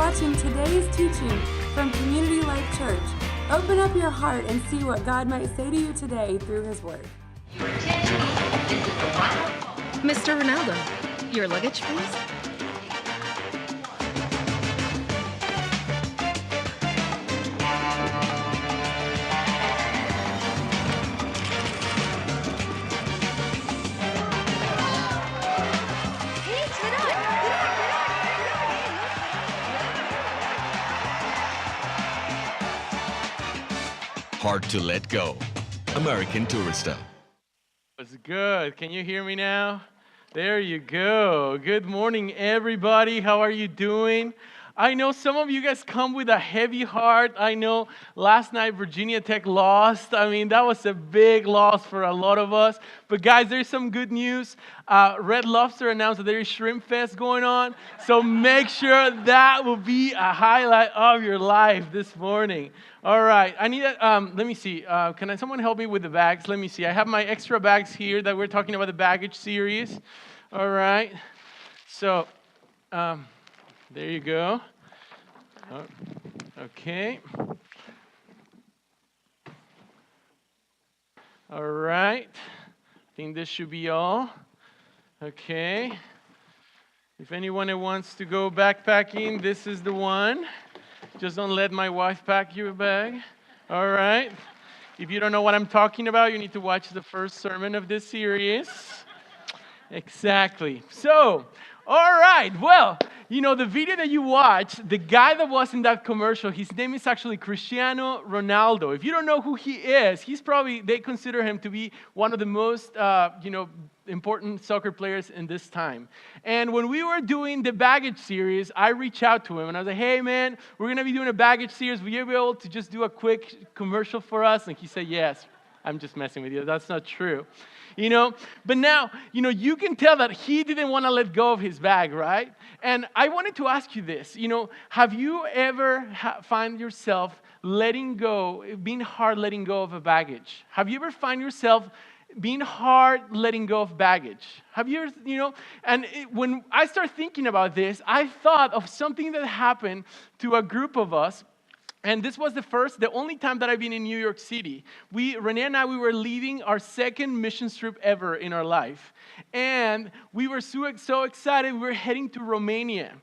watching today's teaching from Community Life Church. Open up your heart and see what God might say to you today through His Word. Mr. Ronaldo, your luggage, please. Hard to let go. American Tourister. That's good. Can you hear me now? There you go. Good morning, everybody. How are you doing? I know some of you guys come with a heavy heart. I know last night Virginia Tech lost. I mean, that was a big loss for a lot of us. But guys, there's some good news. Red Lobster announced that there is Shrimp Fest going on. So make sure that will be a highlight of your life this morning. All right. I need let me see. Can someone help me with the bags? Let me see. I have my extra bags here that we're talking about the baggage series. All right. So, there you go. Oh, okay. All right. I think this should be all. Okay. If anyone wants to go backpacking, this is the one. Just don't let my wife pack you a bag. All right. If you don't know what I'm talking about, you need to watch the first sermon of this series. Exactly. So, all right. Well, you know, the video that you watched, the guy that was in that commercial, his name is actually Cristiano Ronaldo. If you don't know who he is, they consider him to be one of the most, important soccer players in this time. And when we were doing the baggage series, I reached out to him and I was like, hey man, we're going to be doing a baggage series. Will you be able to just do a quick commercial for us? And he said, yes. I'm just messing with you. That's not true. But now, you can tell that he didn't want to let go of his bag, right? And I wanted to ask you this, have you ever find yourself being hard letting go of a baggage? Have you ever find yourself being hard letting go of baggage? Have you ever, when I start thinking about this, I thought of something that happened to a group of us. And this was the only time that I've been in New York City. Renee and I, we were leading our second mission trip ever in our life. And we were so excited, we were heading to Romania.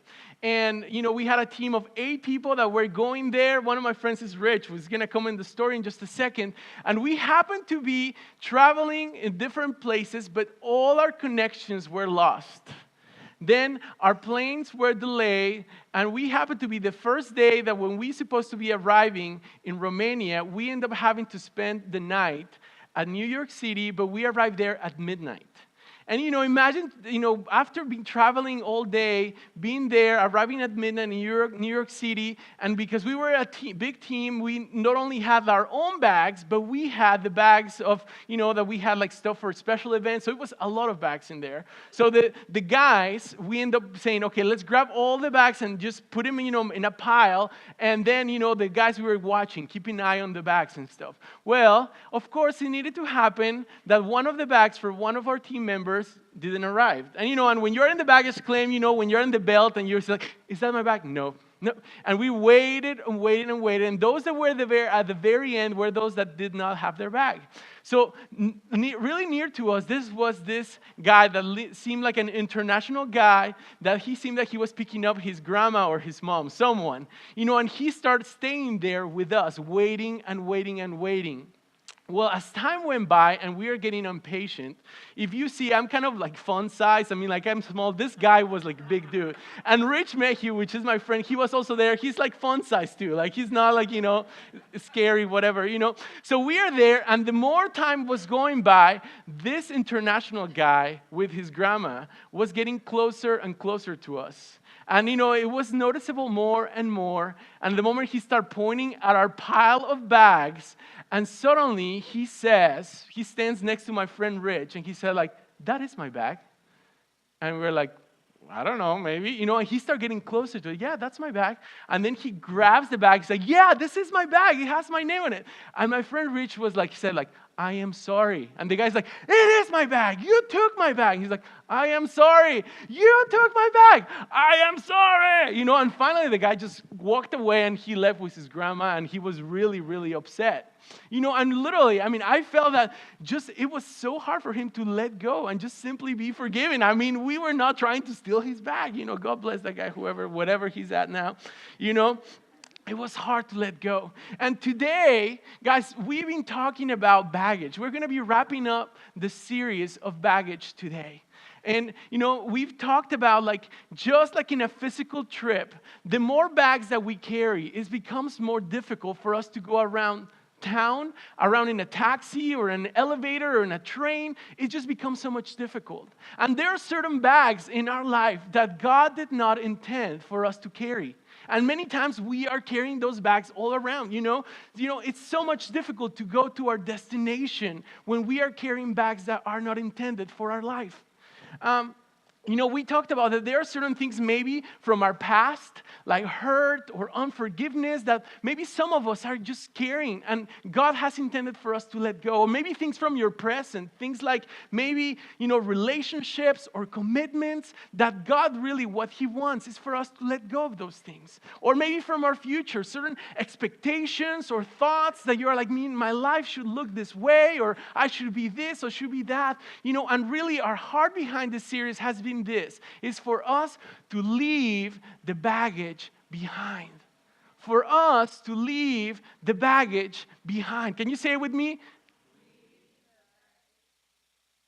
And, we had a team of 8 people that were going there. One of my friends is Rich, who's going to come in the story in just a second. And we happened to be traveling in different places, but all our connections were lost. Then our planes were delayed, and we happened to be the first day that when we supposed to be arriving in Romania, we end up having to spend the night at New York City, but we arrived there at midnight. And, imagine, after traveling all day, being there, arriving at midnight in New York City, and because we were a big team, we not only had our own bags, but we had the bags of, that we had like stuff for special events. So it was a lot of bags in there. So the guys, we end up saying, okay, let's grab all the bags and just put them, in a pile. And then, the guys we were watching, keeping an eye on the bags and stuff. Well, of course, it needed to happen that one of the bags for one of our team members didn't arrive. And and when you're in the baggage claim, when you're in the belt and you're like, is that my bag? No. And we waited and waited and waited. And those that were at the very end were those that did not have their bag. So really near to us, this guy that seemed like an international guy, that he seemed like he was picking up his grandma or his mom, someone. And he started staying there with us, waiting and waiting and waiting. Well, as time went by and we are getting impatient, if you see, I'm kind of like fun size. I mean, like I'm small. This guy was like a big dude. And Rich Mayhew, which is my friend, he was also there. He's like fun size too. Like he's not like, scary, whatever, So we are there, and the more time was going by, this international guy with his grandma was getting closer and closer to us. And, it was noticeable more and more. And the moment he started pointing at our pile of bags, and suddenly he stands next to my friend Rich, and he said, like, that is my bag. And we're like, I don't know, maybe, and he started getting closer to it. Yeah, that's my bag. And then he grabs the bag. He's like, yeah, this is my bag. It has my name on it. And my friend Rich he said, I am sorry. And the guy's like, it is my bag. You took my bag. He's like, I am sorry. You took my bag. I am sorry. And finally the guy just walked away and he left with his grandma and he was really, really upset. And literally, I felt that it was so hard for him to let go and just simply be forgiven. We were not trying to steal his bag. God bless that guy, whatever he's at now. It was hard to let go. And today, guys, we've been talking about baggage. We're going to be wrapping up the series of baggage today. And, we've talked about just like in a physical trip, the more bags that we carry, it becomes more difficult for us to go around town, around in a taxi or an elevator or in a train. It just becomes so much difficult. And there are certain bags in our life that God did not intend for us to carry. And many times we are carrying those bags all around, It's so much difficult to go to our destination when we are carrying bags that are not intended for our life. We talked about that there are certain things maybe from our past, like hurt or unforgiveness, that maybe some of us are just carrying and God has intended for us to let go. Or maybe things from your present, things like maybe, relationships or commitments that God really, what He wants is for us to let go of those things. Or maybe from our future, certain expectations or thoughts that you're like, my life should look this way, or I should be this or should be that. And really our heart behind this series has been this, is for us to leave the baggage behind. For us to leave the baggage behind. Can you say it with me?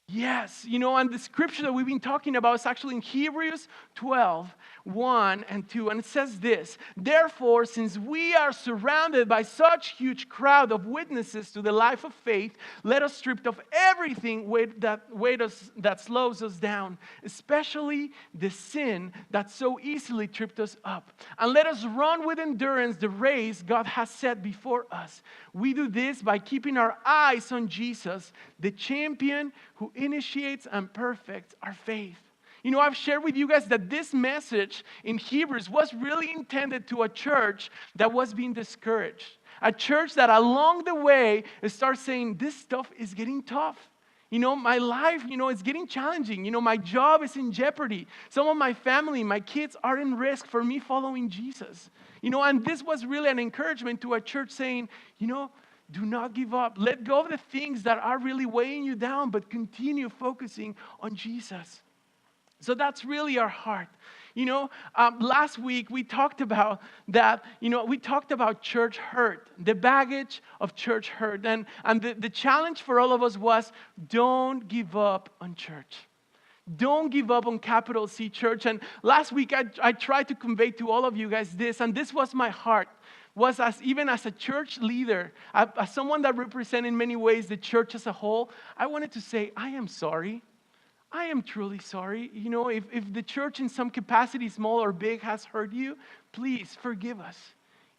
Yes, and the scripture that we've been talking about is actually in Hebrews 12, 1 and 2. And it says this: therefore, since we are surrounded by such huge crowd of witnesses to the life of faith, let us strip off everything that slows us down, especially the sin that so easily tripped us up. And let us run with endurance the race God has set before us. We do this by keeping our eyes on Jesus, the champion who initiates and perfects our faith. I've shared with you guys that this message in Hebrews was really intended to a church that was being discouraged. A church that along the way starts saying, this stuff is getting tough. My life, it's getting challenging. My job is in jeopardy. Some of my family, my kids are in risk for me following Jesus. And this was really an encouragement to a church saying, do not give up. Let go of the things that are really weighing you down, but continue focusing on Jesus. So that's really our heart. Last week we talked about that, we talked about church hurt, the baggage of church hurt. And the challenge for all of us was, don't give up on church. Don't give up on capital C Church. And last week I tried to convey to all of you guys this, and this was my heart. Was even as a church leader, as someone that represents in many ways the church as a whole, I wanted to say, I am sorry. I am truly sorry. If the church in some capacity, small or big, has hurt you, please forgive us.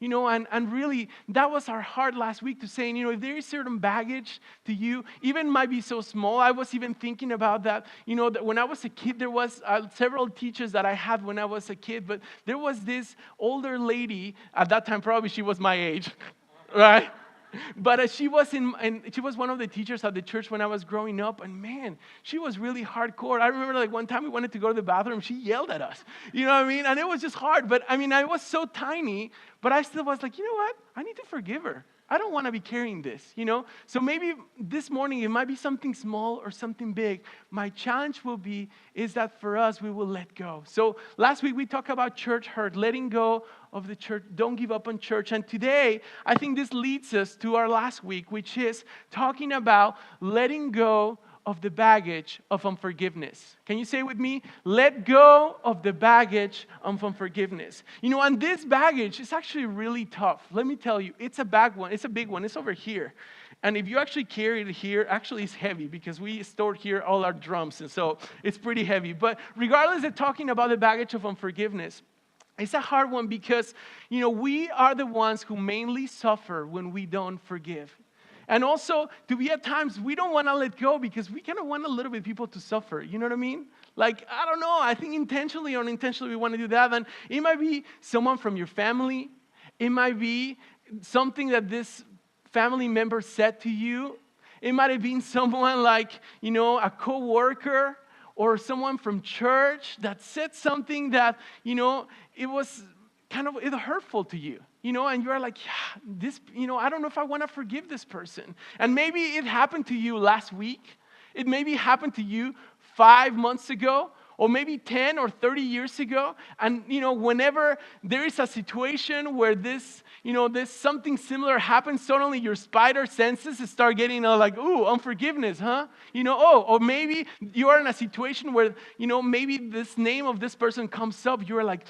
And really, that was our heart last week to saying, if there is certain baggage to you, even might be so small. I was even thinking about that, that when I was a kid, there was several teachers that I had when I was a kid, but there was this older lady, at that time probably she was my age, right? But she was one of the teachers at the church when I was growing up, and man, she was really hardcore. I remember one time we wanted to go to the bathroom, she yelled at us. You know what I mean? And it was just hard. But I was so tiny, but I still was like, you know what? I need to forgive her. I don't want to be carrying this, So maybe this morning it might be something small or something big. My challenge is that for us, we will let go. So last week we talked about church hurt, letting go of the church. Don't give up on church. And today, I think this leads us to our last week, which is talking about letting go of the baggage of unforgiveness. Can you say with me? Let go of the baggage of unforgiveness. And this baggage is actually really tough. Let me tell you, it's a big one. It's over here. And if you actually carry it here, actually it's heavy because we stored here all our drums. And so it's pretty heavy. But regardless of talking about the baggage of unforgiveness, it's a hard one because, we are the ones who mainly suffer when we don't forgive. And also, to be at times, we don't want to let go because we kind of want a little bit people to suffer. You know what I mean? I don't know. I think intentionally or unintentionally we want to do that. And it might be someone from your family. It might be something that this family member said to you. It might have been someone like, a coworker or someone from church that said something that, it was kind of hurtful to you. And you're like, yeah, this, I don't know if I want to forgive this person. And maybe it happened to you last week. It maybe happened to you 5 months ago, or maybe 10 or 30 years ago. And, whenever there is a situation where this something similar happens, suddenly your spider senses start getting like, ooh, unforgiveness, huh? Or maybe you are in a situation where, maybe this name of this person comes up, you're like,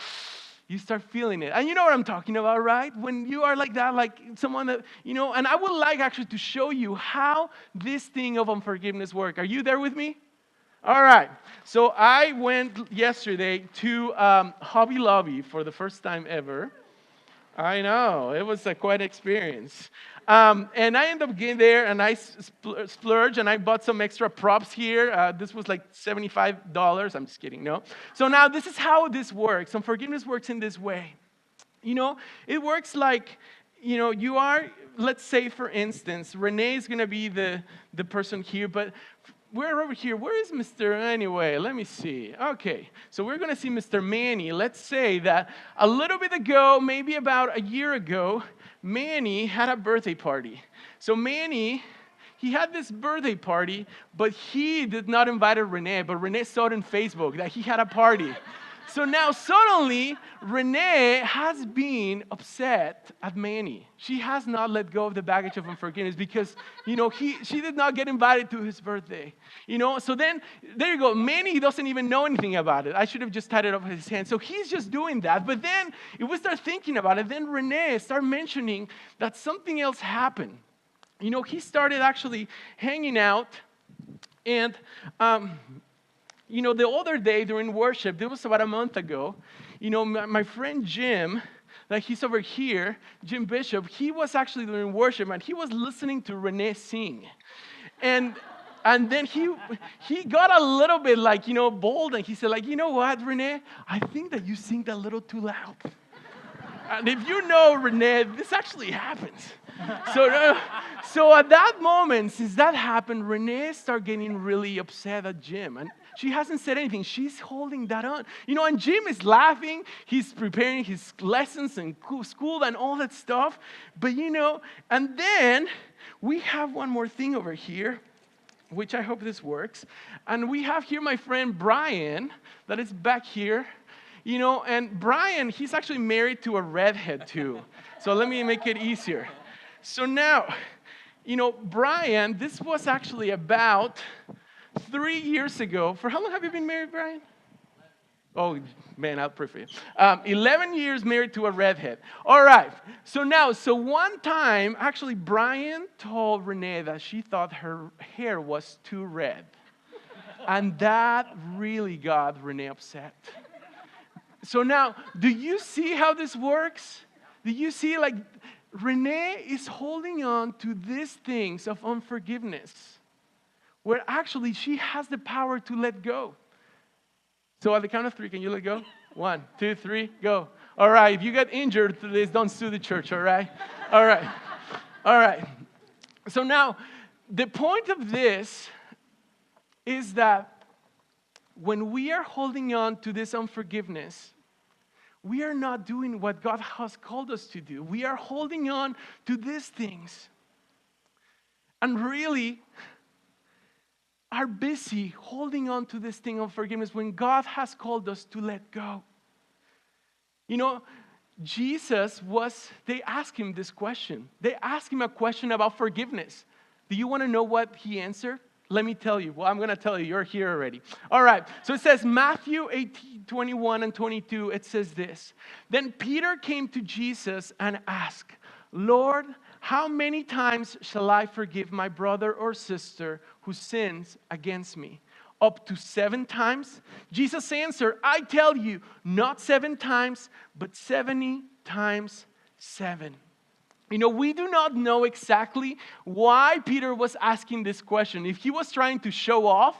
you start feeling it. And you know what I'm talking about, right? When you are like that, like someone that, and I would like actually to show you how this thing of unforgiveness works. Are you there with me? All right. So I went yesterday to Hobby Lobby for the first time ever. I know, it was quite an experience. And I ended up getting there, and I splurged, and I bought some extra props here. This was like $75. I'm just kidding, no. So now this is how this works. Unforgiveness works in this way. It works like, you are, let's say, for instance, Renee is going to be the person here, but we're over here. Where is Mr. Anyway? Let me see. Okay, so we're going to see Mr. Manny. Let's say that a little bit ago, maybe about a year ago, Manny had a birthday party. So Manny, he had this birthday party, but he did not invite Renee, but Renee saw it on Facebook that he had a party. So now suddenly, Renee has been upset at Manny. She has not let go of the baggage of unforgiveness because, she did not get invited to his birthday. So then, there you go. Manny doesn't even know anything about it. I should have just tied it up with his hand. So he's just doing that. But then, if we start thinking about it, then Renee started mentioning that something else happened. He started actually hanging out and... the other day during worship, it was about a month ago, my friend Jim, like he's over here, Jim Bishop, he was actually during worship, and he was listening to Renee sing. And then he got a little bit like, bold, and he said like, you know what, Renee, I think that you sing a little too loud. And if you know Renee, this actually happens. So at that moment, since that happened, Renee started getting really upset at Jim. And she hasn't said anything. She's holding that on. And Jim is laughing. He's preparing his lessons and school and all that stuff. But, and then we have one more thing over here, which I hope this works. And we have here my friend Brian that is back here. And Brian, he's actually married to a redhead too. So let me make it easier. So now, Brian, this was actually about 3 years ago. For how long have you been married, Brian? Oh, man, I'll pray for you. 11 years married to a redhead. All right. So one time, actually, Brian told Renee that she thought her hair was too red. And that really got Renee upset. So now, do you see how this works? Do you see, like, Renee is holding on to these things of unforgiveness, where actually she has the power to let go. So at the count of 3, can you let go? 1, 2, 3, go. All right, if you get injured, please don't sue the church, all right? All right. All right. So now, the point of this is that when we are holding on to this unforgiveness, we are not doing what God has called us to do. We are holding on to these things. And really are busy holding on to this thing of forgiveness when God has called us to let go. They asked him this question. They asked him a question about forgiveness. Do you want to know what he answered? Let me tell you. Well, I'm going to tell you. You're here already. All right. So it says, Matthew 18:21 and 22, it says this. Then Peter came to Jesus and asked, Lord, how many times shall I forgive my brother or sister who sins against me? Up to 7 times? Jesus answered, I tell you, not 7 times, but 70 times 7. We do not know exactly why Peter was asking this question. If he was trying to show off,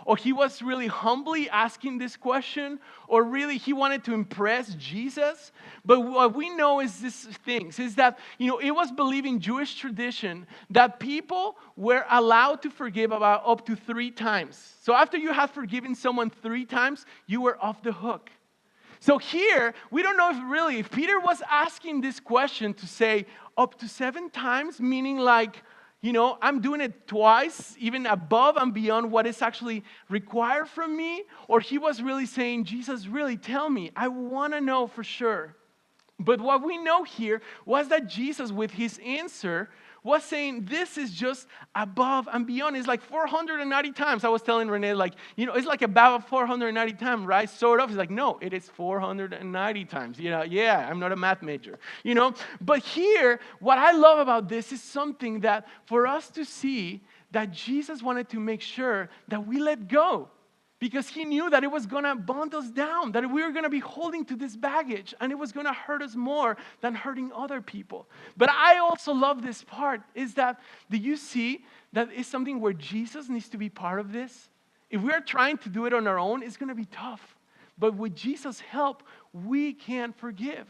or he was really humbly asking this question, or really he wanted to impress Jesus. But what we know is this things, is that, it was believed in Jewish tradition that people were allowed to forgive about up to 3 times. So after you had forgiven someone 3 times, you were off the hook. So here, we don't know if Peter was asking this question to say up to 7 times, meaning like, I'm doing it twice, even above and beyond what is actually required from me, or he was really saying, Jesus, really tell me, I want to know for sure. But what we know here was that Jesus, with his answer, was saying this is just above and beyond. It's like 490 times. I was telling Renee, it's like above 490 times, right? Sort of. It's like, no, it is 490 times. Yeah, I'm not a math major. But here, what I love about this is something that for us to see that Jesus wanted to make sure that we let go. Because he knew that it was going to bond us down, that we were going to be holding to this baggage, and it was going to hurt us more than hurting other people. But I also love this part, is that, do you see that it's something where Jesus needs to be part of this? If we are trying to do it on our own, it's going to be tough. But with Jesus' help, we can forgive.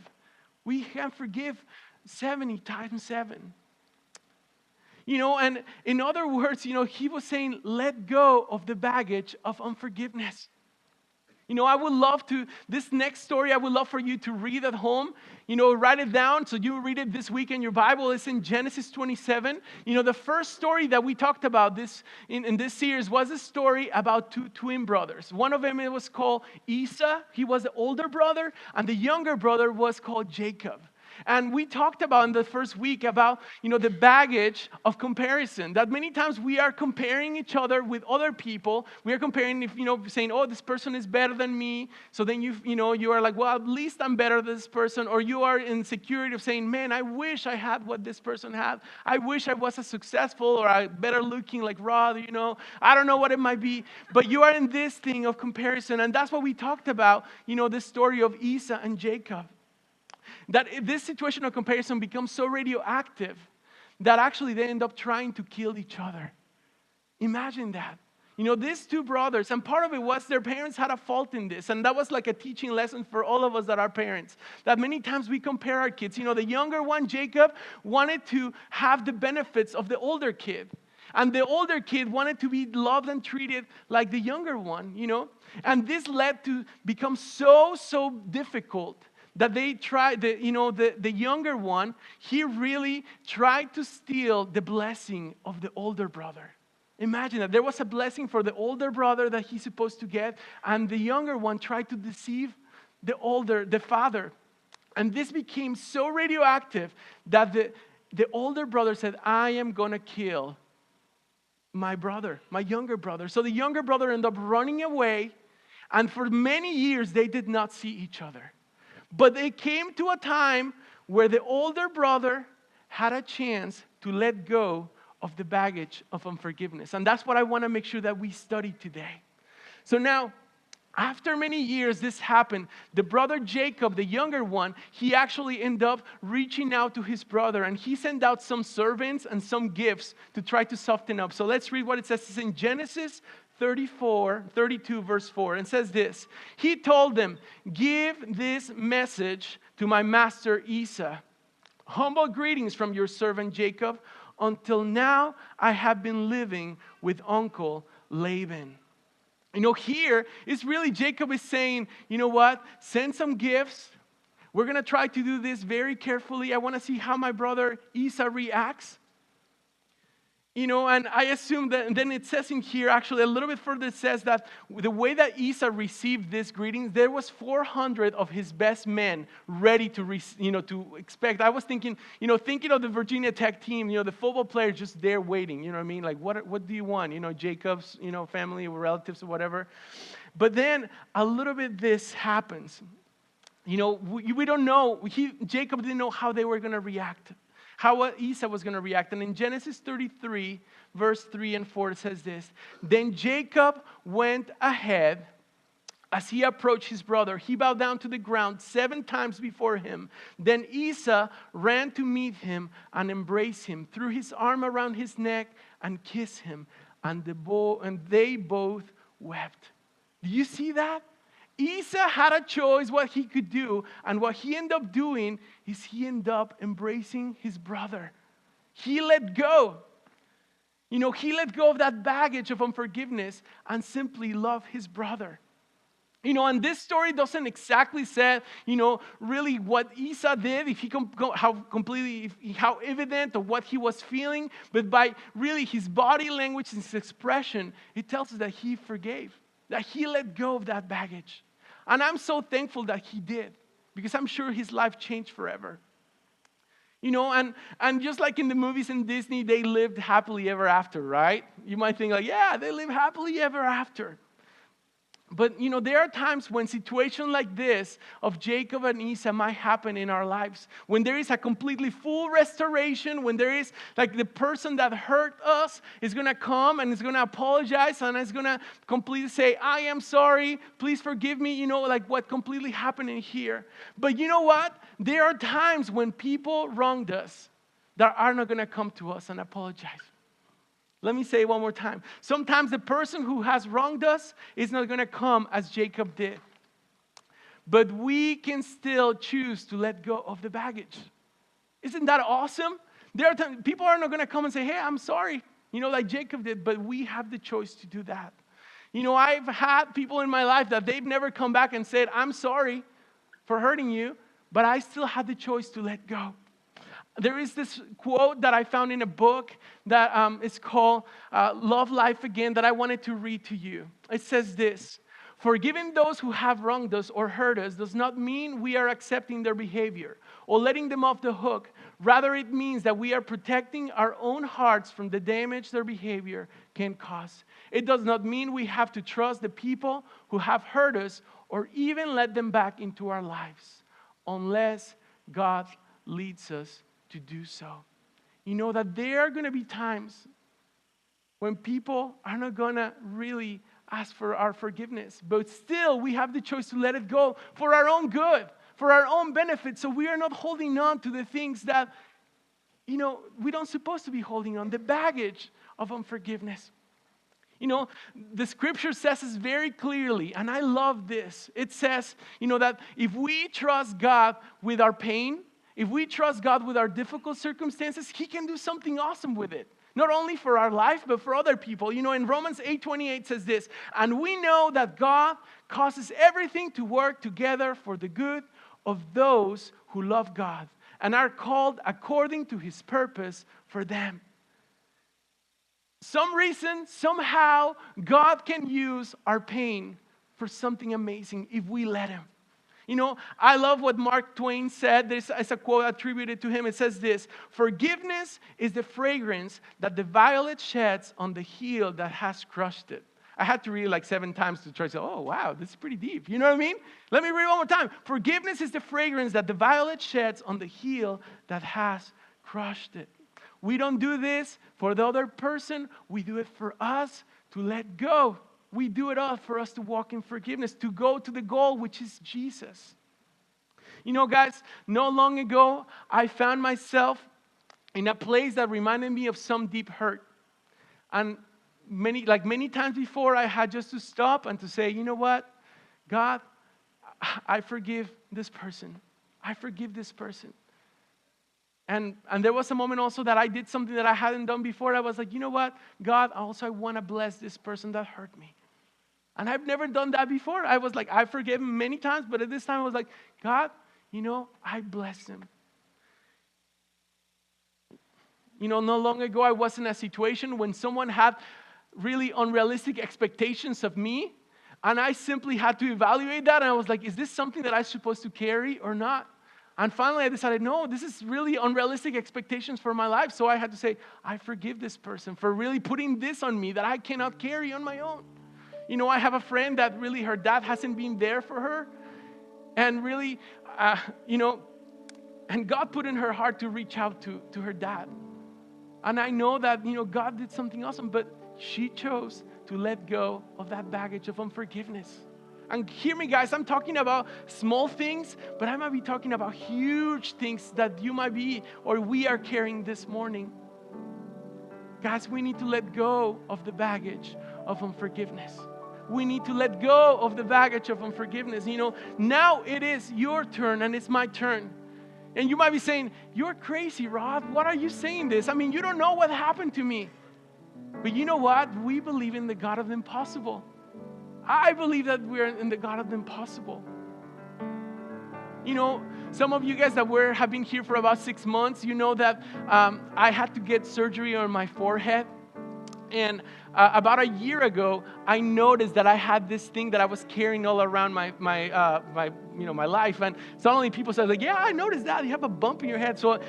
We can forgive 70 times 7. And in other words, he was saying, let go of the baggage of unforgiveness. I would love to, this next story, I would love for you to read at home. Write it down so you read it this week in your Bible. It's in Genesis 27. The first story that we talked about this in this series was a story about 2 twin brothers. One of them, it was called Esau. He was the older brother, and the younger brother was called Jacob. And we talked about in the first week about, the baggage of comparison. That many times we are comparing each other with other people. We are comparing, saying, oh, this person is better than me. So then you are like, well, at least I'm better than this person. Or you are in insecurity of saying, man, I wish I had what this person had. I wish I was as successful or better looking like Rod, I don't know what it might be. But you are in this thing of comparison. And that's what we talked about, the story of Esau and Jacob. That this situation of comparison becomes so radioactive that actually they end up trying to kill each other. Imagine that. These 2 brothers, and part of it was their parents had a fault in this. And that was like a teaching lesson for all of us that are parents. That many times we compare our kids. The younger one, Jacob, wanted to have the benefits of the older kid. And the older kid wanted to be loved and treated like the younger one, And this led to become so difficult. That they tried, the younger one, he really tried to steal the blessing of the older brother. Imagine that. There was a blessing for the older brother that he's supposed to get, and the younger one tried to deceive the father. And this became so radioactive that the older brother said, I am going to kill my brother, my younger brother. So the younger brother ended up running away, and for many years they did not see each other. But it came to a time where the older brother had a chance to let go of the baggage of unforgiveness. And that's what I want to make sure that we study today. So now, after many years this happened, the brother Jacob, the younger one, he actually ended up reaching out to his brother. And he sent out some servants and some gifts to try to soften up. So let's read what it says. It's in Genesis 32 verse 4, and says this. He told them, give this message to my master Esau. Humble greetings from your servant Jacob. Until now, I have been living with Uncle Laban. Here is really Jacob is saying, what? Send some gifts. We're going to try to do this very carefully. I want to see how my brother Esau reacts. And I assume that, and then it says in here, actually a little bit further, it says that the way that Esau received these greetings, there was 400 of his best men ready to, to expect. I was thinking of the Virginia Tech team, the football players just there waiting, you know what I mean? Like, what do you want? Jacob's, family or relatives or whatever. But then a little bit this happens. We don't know. Jacob didn't know how they were going to react. How Esau was going to react. And in Genesis 33, verse 3 and 4, it says this. Then Jacob went ahead. As he approached his brother, he bowed down to the ground 7 times before him. Then Esau ran to meet him and embraced him, threw his arm around his neck and kissed him. And they both wept. Do you see that? Esau had a choice what he could do, and what he ended up doing is he ended up embracing his brother. He let go. He let go of that baggage of unforgiveness and simply loved his brother. And this story doesn't exactly say, really what Esau did, if he how evident of what he was feeling, but by really his body language and his expression, it tells us that he forgave, that he let go of that baggage. And I'm so thankful that he did, because I'm sure his life changed forever. And just like in the movies in Disney, they lived happily ever after, right? You might think like, yeah, they live happily ever after. But, there are times when situations like this of Jacob and Esau might happen in our lives. When there is a completely full restoration, when there is like the person that hurt us is going to come and is going to apologize and is going to completely say, I am sorry, please forgive me, like what completely happened in here. But you know what? There are times when people wronged us that are not going to come to us and apologize. Let me say it one more time. Sometimes the person who has wronged us is not going to come as Jacob did. But we can still choose to let go of the baggage. Isn't that awesome? There are times people are not going to come and say, hey, I'm sorry, like Jacob did, but we have the choice to do that. I've had people in my life that they've never come back and said, I'm sorry for hurting you, but I still had the choice to let go. There is this quote that I found in a book that is called Love Life Again that I wanted to read to you. It says this: forgiving those who have wronged us or hurt us does not mean we are accepting their behavior or letting them off the hook. Rather, it means that we are protecting our own hearts from the damage their behavior can cause. It does not mean we have to trust the people who have hurt us or even let them back into our lives unless God leads us to do so. That there are going to be times when people are not going to really ask for our forgiveness, but still we have the choice to let it go for our own good, for our own benefit, so we are not holding on to the things that we don't supposed to be holding on, the baggage of unforgiveness. The scripture says this very clearly, and I love this. It says, that if we trust God with our pain, if we trust God with our difficult circumstances, He can do something awesome with it. Not only for our life, but for other people. In Romans 8:28 says this, and we know that God causes everything to work together for the good of those who love God and are called according to His purpose for them. Some reason, somehow, God can use our pain for something amazing if we let Him. I love what Mark Twain said. There's a quote attributed to him. It says this: forgiveness is the fragrance that the violet sheds on the heel that has crushed it. I had to read it like 7 times to try to say, oh, wow, this is pretty deep. You know what I mean? Let me read it one more time. Forgiveness is the fragrance that the violet sheds on the heel that has crushed it. We don't do this for the other person. We do it for us to let go. We do it all for us to walk in forgiveness, to go to the goal, which is Jesus. Guys, not long ago, I found myself in a place that reminded me of some deep hurt. And many times before, I had just to stop and to say, you know what? God, I forgive this person. I forgive this person. And there was a moment also that I did something that I hadn't done before. I was like, you know what? God, also I want to bless this person that hurt me. And I've never done that before. I was like, I forgave him many times, but at this time I was like, God, I bless him. Not long ago I was in a situation when someone had really unrealistic expectations of me, and I simply had to evaluate that, and I was like, is this something that I'm supposed to carry or not? And finally I decided, no, this is really unrealistic expectations for my life, so I had to say, I forgive this person for really putting this on me that I cannot carry on my own. I have a friend that really her dad hasn't been there for her. And really, and God put in her heart to reach out to her dad. And I know that, God did something awesome, but she chose to let go of that baggage of unforgiveness. And hear me, guys, I'm talking about small things, but I might be talking about huge things that you might be or we are carrying this morning. Guys, we need to let go of the baggage of unforgiveness. we need to let go of the baggage of unforgiveness. Now it is your turn and it's my turn. And you might be saying, you're crazy, Rod. What are you saying this? I mean, you don't know what happened to me. But you know what? We believe in the God of the impossible. I believe that we're in the God of the impossible. Some of you guys that have been here for about 6 months, you know that I had to get surgery on my forehead. And about a year ago, I noticed that I had this thing that I was carrying all around my life. And suddenly people said, like, yeah, I noticed that. You have a bump in your head. So it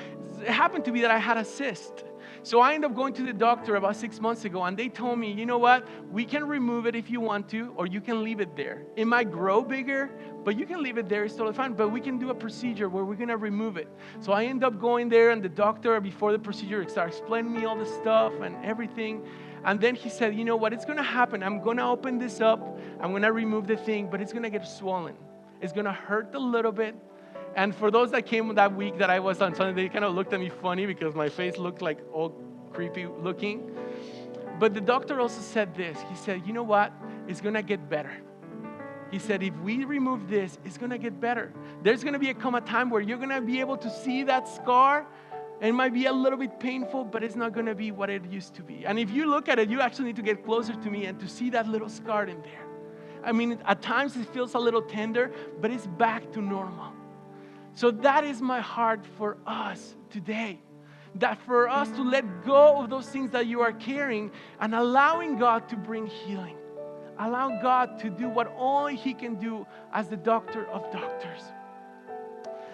happened to be that I had a cyst. So I ended up going to the doctor about 6 months ago, and they told me, you know what? We can remove it if you want to, or you can leave it there. It might grow bigger, but you can leave it there. It's totally fine. But we can do a procedure where we're going to remove it. So I ended up going there, and the doctor, before the procedure, started explaining me all the stuff and everything. And then he said, you know what? It's going to happen. I'm going to open this up. I'm going to remove the thing, but it's going to get swollen. It's going to hurt a little bit. And for those that came that week that I was on Sunday, they kind of looked at me funny because my face looked like all creepy looking. But the doctor also said this. He said, you know what? It's going to get better. He said, if we remove this, it's going to get better. There's going to come a time where you're going to be able to see that scar. It might be a little bit painful, but it's not going to be what it used to be. And if you look at it, you actually need to get closer to me and to see that little scar in there. I mean, at times it feels a little tender, but it's back to normal. So that is my heart for us today. That for us to let go of those things that you are carrying and allowing God to bring healing. Allow God to do what only He can do as the doctor of doctors.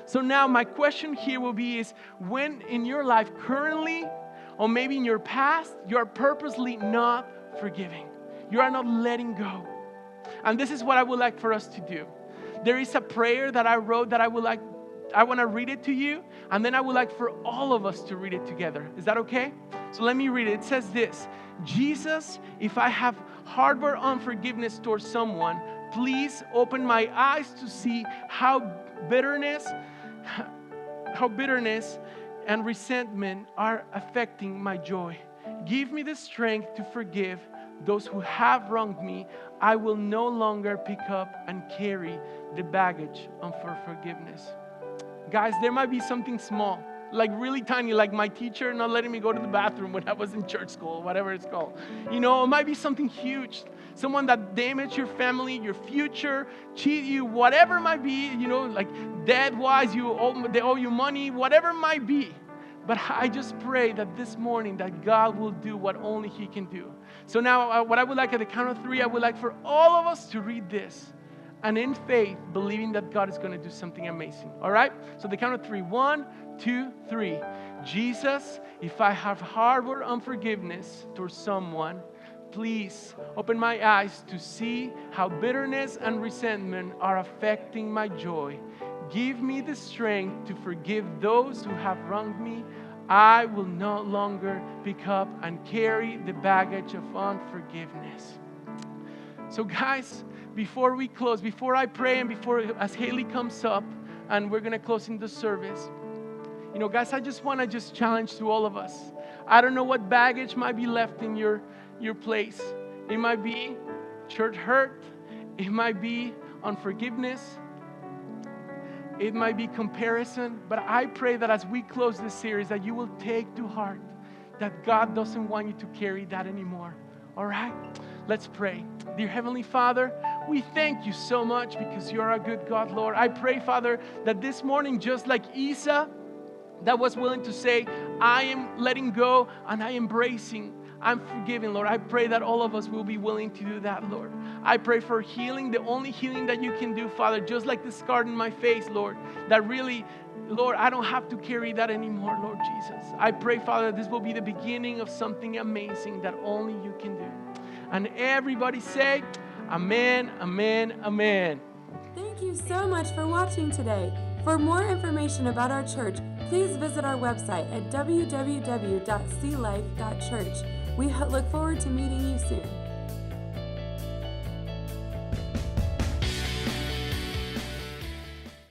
So now my question here will be is, when in your life currently, or maybe in your past, you are purposely not forgiving. You are not letting go. And this is what I would like for us to do. There is a prayer that I wrote that I want to read it to you, and then I would like for all of us to read it together. Is that okay? So let me read it. It says this: Jesus, if I have harbored unforgiveness towards someone, please open my eyes to see how bitterness and resentment are affecting my joy. Give me the strength to forgive those who have wronged me. I will no longer pick up and carry the baggage of unforgiveness. Guys, there might be something small, like really tiny, like my teacher not letting me go to the bathroom when I was in church school, whatever it's called. It might be something huge. Someone that damaged your family, your future, cheat you, whatever it might be, like debt-wise, they owe you money, whatever it might be. But I just pray that this morning that God will do what only He can do. So now what I would like at the count of 3, I would like for all of us to read this. And in faith, believing that God is going to do something amazing. All right? So the count of 3. 1, 2, 3. Jesus, if I have harbored unforgiveness towards someone, please open my eyes to see how bitterness and resentment are affecting my joy. Give me the strength to forgive those who have wronged me. I will no longer pick up and carry the baggage of unforgiveness. So guys, before we close, before I pray and as Haley comes up and we're going to close in the service, guys, I just want to challenge to all of us. I don't know what baggage might be left in your place. It might be church hurt. It might be unforgiveness. It might be comparison. But I pray that as we close this series, that you will take to heart that God doesn't want you to carry that anymore. All right? Let's pray. Dear Heavenly Father, we thank you so much because you're a good God, Lord. I pray, Father, that this morning, just like Isa, that was willing to say, I am letting go and I am embracing, I'm forgiving, Lord. I pray that all of us will be willing to do that, Lord. I pray for healing, the only healing that you can do, Father, just like the scar in my face, Lord, that really, Lord, I don't have to carry that anymore, Lord Jesus. I pray, Father, this will be the beginning of something amazing that only you can do. And everybody say, amen, amen, amen. Thank you so much for watching today. For more information about our church, please visit our website at www.clife.church. We look forward to meeting you soon.